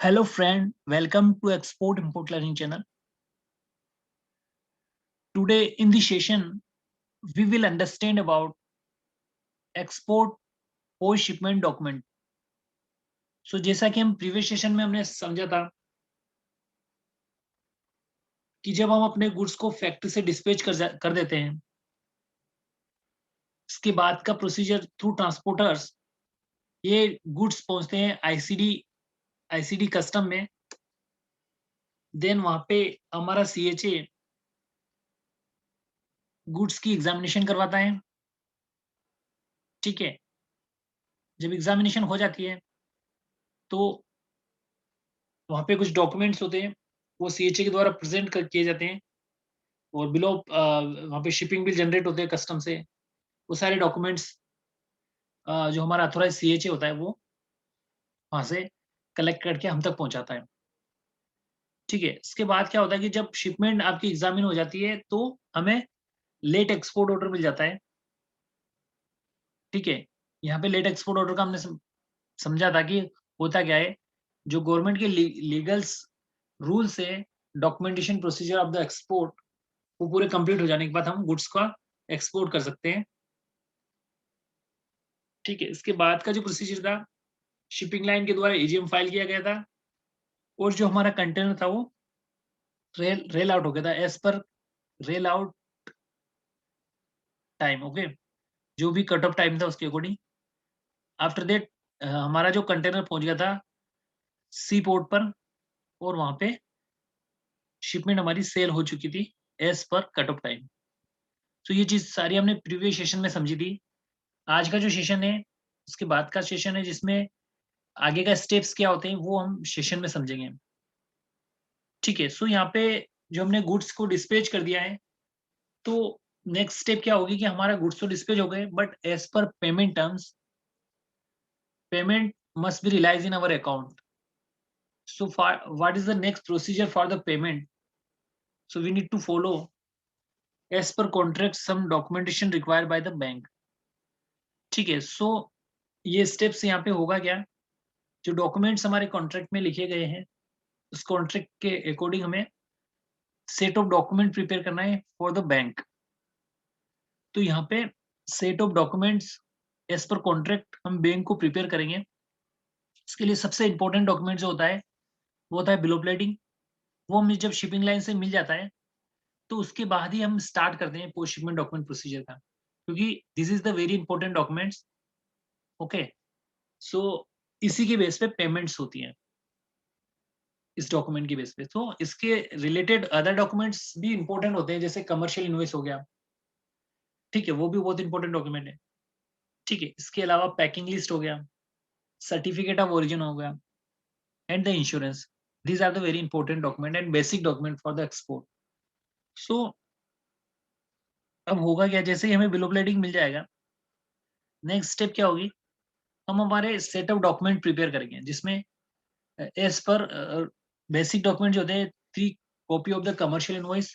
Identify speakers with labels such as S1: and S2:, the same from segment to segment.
S1: Hello friend, welcome to Export Import Learning channel. Today in this session, we will understand about export post shipment document. So जैसा कि हम previous session में हमने समझा था कि जब हम अपने गुड्स को फैक्ट्री से डिस्पैच कर देते हैं, इसके बाद का प्रोसीजर थ्रू ट्रांसपोर्टर्स ये गुड्स पहुंचते हैं आईसीडी कस्टम में। देन वहां पे हमारा सीएचए गुड्स की एग्जामिनेशन करवाता है। ठीक है, जब एग्जामिनेशन हो जाती है तो वहाँ पे कुछ डॉक्यूमेंट्स होते हैं, वो सीएचए के द्वारा प्रेजेंट किए जाते हैं और बिलो वहाँ पे शिपिंग बिल जनरेट होते हैं कस्टम से। वो सारे डॉक्यूमेंट्स जो हमारा अथॉराइज सीएचए होता है वो वहाँ से कलेक्ट करके हम तक पहुँचाता है। ठीक है, इसके बाद क्या होता है कि जब शिपमेंट आपकी एग्जामिन हो जाती है तो हमें लेट एक्सपोर्ट ऑर्डर मिल जाता है। ठीक है, यहाँ पे लेट एक्सपोर्ट ऑर्डर का हमने समझा था कि होता क्या है, जो गवर्नमेंट के लीगल्स रूल से documentation procedure of the export वो पूरे कंप्लीट हो जाने के बाद हम गुड्स का एक्सपोर्ट कर सकते हैं। ठीक है, इसके बाद का जो प्रोसीजर था, शिपिंग लाइन के द्वारा एजीएम फाइल किया गया था और जो हमारा कंटेनर था वो रेल आउट हो गया था as per rail out time. Okay, जो भी कट ऑफ टाइम था उसके अकॉर्डिंग। आफ्टर दैट हमारा जो कंटेनर पहुंच गया था सी पोर्ट पर और वहां पे शिपमेंट हमारी सेल हो चुकी थी as per cut off time. तो ये चीज सारी हमने प्रीवियस सेशन में समझी थी। आज का जो सेशन है उसके बाद का सेशन है जिसमें आगे का स्टेप्स क्या होते हैं वो हम सेशन में समझेंगे। ठीक है, सो यहाँ पे जो हमने गुड्स को डिस्पैच कर दिया है तो नेक्स्ट स्टेप क्या होगी कि हमारा गुड्स तो डिस्पैच हो गए but as per payment terms payment must be realise in our account. So what is the next procedure for the payment? So we need to follow as per contract some documentation required by the bank. ठीक है, सो ये steps यहाँ पे होगा क्या, जो documents हमारे contract में लिखे गए हैं उस कॉन्ट्रैक्ट के अकॉर्डिंग हमें सेट ऑफ डॉक्यूमेंट प्रिपेयर करना है फॉर द बैंक। तो यहाँ पे set of documents as per contract हम बैंक को प्रिपेयर करेंगे। इसके लिए सबसे इंपॉर्टेंट डॉक्यूमेंट जो होता है वो होता है बिल ऑफ lading। वो हमें जब शिपिंग लाइन से मिल जाता है तो उसके बाद ही हम स्टार्ट करते हैं पोस्ट शिपमेंट डॉक्यूमेंट प्रोसीजर का, क्योंकि this is the very important documents. Okay, so इसी के बेस पे पेमेंट्स होती हैं, इस डॉक्यूमेंट की बेस पे। तो इसके रिलेटेड अदर डॉक्यूमेंट्स भी इंपॉर्टेंट होते हैं, जैसे कमर्शियल इनवॉइस हो गया। ठीक है, वो भी बहुत इंपॉर्टेंट डॉक्यूमेंट है। ठीक है, इसके अलावा पैकिंग लिस्ट हो गया, सर्टिफिकेट ऑफ ओरिजिन हो गया and the insurance. These are the very important document and basic document for the export. So अब होगा क्या, जैसे ही हमें बिल ऑफ lading मिल जाएगा, नेक्स्ट स्टेप क्या होगी, हम हमारे सेट ऑफ डॉक्यूमेंट प्रिपेयर करेंगे जिसमें एज पर बेसिक डॉक्यूमेंट जो होते हैं, 3 copy of the commercial invoice,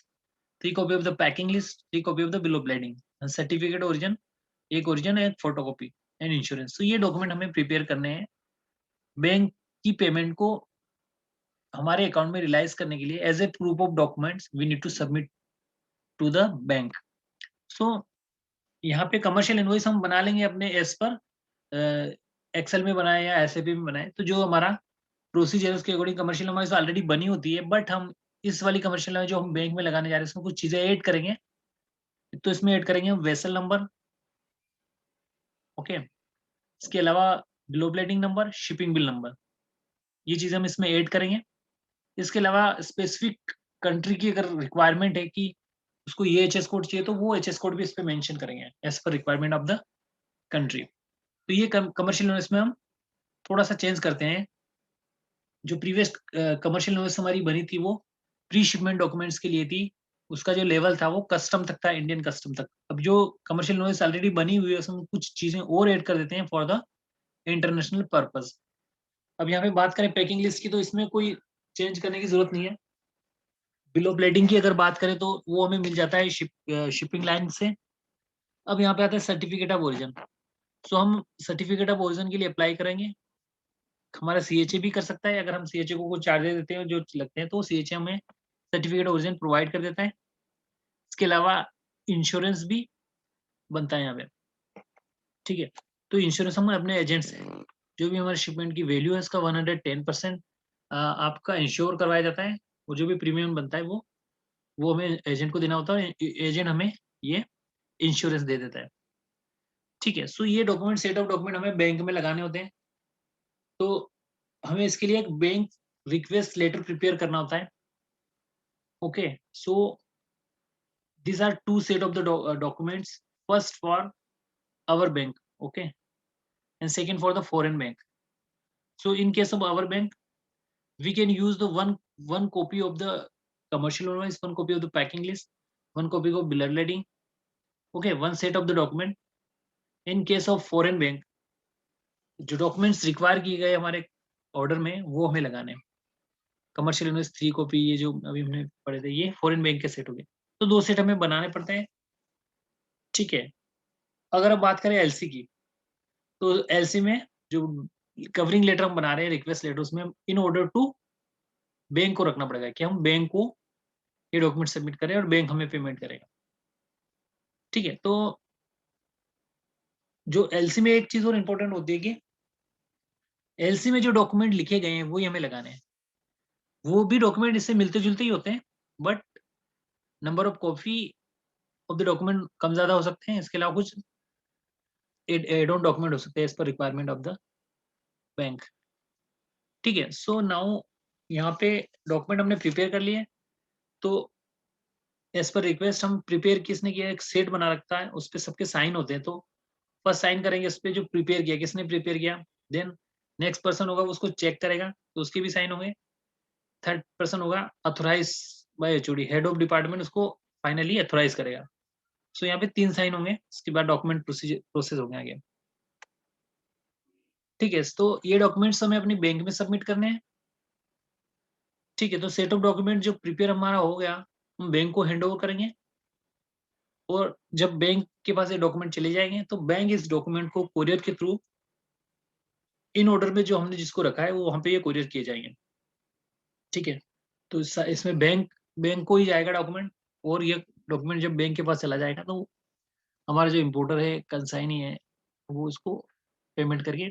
S1: 3 copy of the packing list, 3 copy of the bill of lading, certificate origin एक फोटोकॉपी एंड इंश्योरेंस। तो ये डॉक्यूमेंट हमें प्रिपेयर करने हैं बैंक की पेमेंट को हमारे अकाउंट में रियलाइज करने के लिए। As a proof of documents we need to submit to the bank. So यहाँ पे कमर्शियल इनवॉइस हम बना लेंगे अपने एज पर एक्सेल में बनाए या एसएपी में बनाए, तो जो हमारा प्रोसीजर उसके अकॉर्डिंग कमर्शियल इनवॉइस ऑलरेडी बनी होती है, बट हम इस वाली कमर्शियल इनवॉइस जो हम बैंक में लगाने जा रहे हैं इसमें कुछ चीजें ऐड करेंगे। तो इसमें ऐड करेंगे वेसल नंबर। ओके, इसके अलावा bill of lading number, shipping bill number, ये चीजें हम इसमें ऐड करेंगे। इसके अलावा स्पेसिफिक कंट्री की अगर रिक्वायरमेंट है कि उसको ये एचएस कोड चाहिए तो वो एचएस कोड भी इस पे मेंशन करेंगे as per requirement of the country. तो ये कमर्शियल इनवॉइस में हम थोड़ा सा चेंज करते हैं। जो प्रीवियस कमर्शियल इनवॉइस हमारी बनी थी वो प्री शिपमेंट डॉक्यूमेंट्स के लिए थी, उसका जो लेवल था वो कस्टम तक था, इंडियन कस्टम तक। अब जो कमर्शियल इनवॉइस ऑलरेडी बनी हुई है उसमें कुछ चीजें और ऐड कर देते हैं फॉर द इंटरनेशनल पर्पज। अब यहाँ पे बात करें पैकिंग लिस्ट की तो इसमें कोई चेंज करने की जरूरत नहीं है। बिल ऑफ lading की अगर बात करें तो वो हमें मिल जाता है शिपिंग लाइन से। अब यहाँ पे आता है सर्टिफिकेट ऑफ ओरिजिन। सो हम सर्टिफिकेट ऑफ ओरिजिन के लिए अप्लाई करेंगे। हमारा सीएचए भी कर सकता है, अगर हम सीएचए को कुछ चार्जेस देते हैं जो लगते हैं तो सीएचए हमें सर्टिफिकेट ओरिजिन प्रोवाइड कर देता है। इसके अलावा इंश्योरेंस भी बनता है यहाँ पे, ठीक है। तो इंश्योरेंस हम अपने एजेंट से, जो भी हमारे शिपमेंट की वैल्यू है उसका 110% आपका इंश्योर करवाया जाता है, और जो भी प्रीमियम बनता है वो हमें एजेंट को देना होता है, एजेंट हमें ये इंश्योरेंस दे देता है, ठीक है। सो ये डॉक्यूमेंट, सेट ऑफ डॉक्यूमेंट हमें बैंक में लगाने होते हैं, तो हमें इसके लिए एक बैंक रिक्वेस्ट लेटर प्रिपेयर करना होता है, okay. So these are two set of the documents, first for our bank, okay, and second for the foreign bank. So in case of our bank, we can use the one copy of the commercial invoice, one copy of the packing list, one copy of bill of lading, okay, one set of the document. In case of foreign bank, जो documents require किए गए हमारे order में वो हमें लगाने हैं। Commercial invoice 3 copy, ये जो अभी हमने पढ़े थे ये फॉरेन बैंक के सेट हो गए, तो 2 सेट हमें बनाने पड़ते हैं, ठीक है। अगर अब बात करें एलसी की, तो एलसी में जो कवरिंग लेटर हम बना रहे हैं, रिक्वेस्ट लेटर, उसमें इन ऑर्डर टू बैंक को रखना पड़ेगा कि हम बैंक को ये डॉक्यूमेंट सबमिट करें और बैंक हमें पेमेंट करेगा, ठीक है। तो जो एलसी में एक चीज और इम्पोर्टेंट होती है कि एलसी में जो डॉक्यूमेंट लिखे गए हैं वो ही हमें लगाने हैं। वो भी डॉक्यूमेंट इससे मिलते जुलते ही होते हैं, but number of copy of the document कम ज्यादा हो सकते हैं। इसके अलावा कुछ एड ऑन डॉक्यूमेंट हो सकते हैं as per requirement of the bank, ठीक है। सो नाउ यहाँ पे डॉक्यूमेंट हमने प्रिपेयर कर लिए, तो एज पर रिक्वेस्ट हम प्रिपेयर किसने किया, एक सेट बना रखता है, उस पर सबके साइन होते हैं, तो फर्स्ट साइन करेंगे उस पर जो प्रिपेयर किया, किसने प्रिपेयर किया, देन नेक्स्ट पर्सन होगा उसको चेक करेगा तो उसके भी साइन होंगे, थर्ड पर्सन होगा authorise by HOD, head of department उसको फाइनली अथोराइज करेगा। सो यहाँ पे 3 साइन होंगे, उसके बाद डॉक्यूमेंट प्रोसेस हो गया आगे, ठीक है। तो ये डॉक्यूमेंट्स हमें अपनी बैंक में सबमिट करने हैं, ठीक है। तो सेट ऑफ डॉक्यूमेंट जो प्रिपेयर हमारा हो गया, हम बैंक को हैंड ओवर करेंगे, और जब बैंक के पास ये डॉक्यूमेंट चले जाएंगे तो बैंक इस डॉक्यूमेंट को कोरियर के थ्रू इन ऑर्डर में जो हमने जिसको रखा है वो वहां पे ये कोरियर किए जाएंगे, ठीक है। तो इसमें बैंक को ही जाएगा डॉक्यूमेंट, और ये डॉक्यूमेंट जब बैंक के पास चला जाएगा तो हमारा जो इम्पोर्टर है, कंसाइनी है, वो इसको पेमेंट करके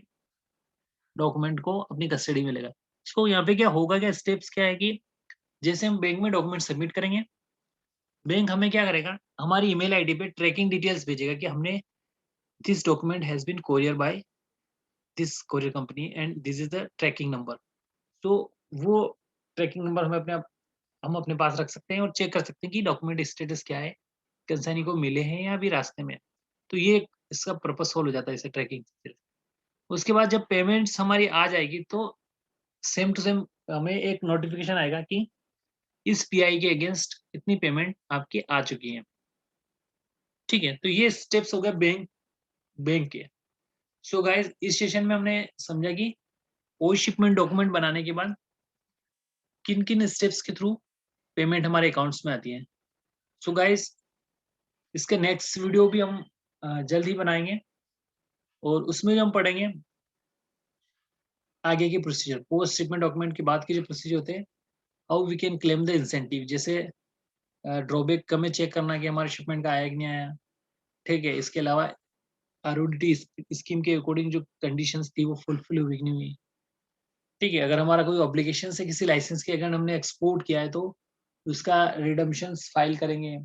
S1: डॉक्यूमेंट को अपनी कस्टडी में लेगा। इसको यहाँ पे क्या होगा, क्या स्टेप्स क्या है कि जैसे हम बैंक में डॉक्यूमेंट सबमिट करेंगे, बैंक हमें क्या करेगा, हमारी ईमेल आईडी पे ट्रैकिंग डिटेल्स भेजेगा कि हमने this document has been courier by this courier company and this is the tracking number. तो वो ट्रैकिंग नंबर हम अपने पास रख सकते हैं और चेक कर सकते हैं कि डॉक्यूमेंट स्टेटस क्या है, कंसाइनी को मिले हैं या अभी रास्ते में। तो ये इसका पर्पस सोल्व हो जाता है इसे ट्रैकिंग से। उसके बाद जब पेमेंट्स हमारी आ जाएगी तो सेम टू सेम हमें एक नोटिफिकेशन आएगा कि इस पीआई के अगेंस्ट इतनी पेमेंट आपकी आ चुकी है, ठीक है। तो ये स्टेप्स हो गए बैंक के। सो गाइस, इस सेशन में हमने समझा कि कोई शिपमेंट डॉक्यूमेंट बनाने के बाद किन किन स्टेप्स के थ्रू पेमेंट हमारे अकाउंट्स में आती है। सो गाइस, इसके नेक्स्ट वीडियो भी हम जल्द ही बनाएंगे, और उसमें जो हम पढ़ेंगे आगे के प्रोसीजर, पोस्ट शिपमेंट डॉक्यूमेंट के बाद के जो प्रोसीजर होते हैं, how we can claim the incentive, जैसे ड्रॉबैक हमें चेक करना कि हमारे शिपमेंट का आया कि नहीं आया, ठीक है। इसके अलावा आरओडीटी स्कीम के अकॉर्डिंग जो कंडीशंस थी वो फुलफिल हुई कि नहीं हुई, ठीक है। अगर हमारा कोई ऑब्लिगेशन है किसी लाइसेंस के, अगर हमने एक्सपोर्ट किया है तो उसका रिडम्पशन फाइल करेंगे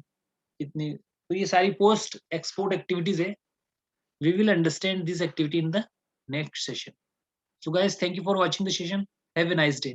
S1: कितनी। तो ये सारी पोस्ट एक्सपोर्ट एक्टिविटीज है। We will understand this activity in the next session. So guys, thank you for watching the session. Have a nice day.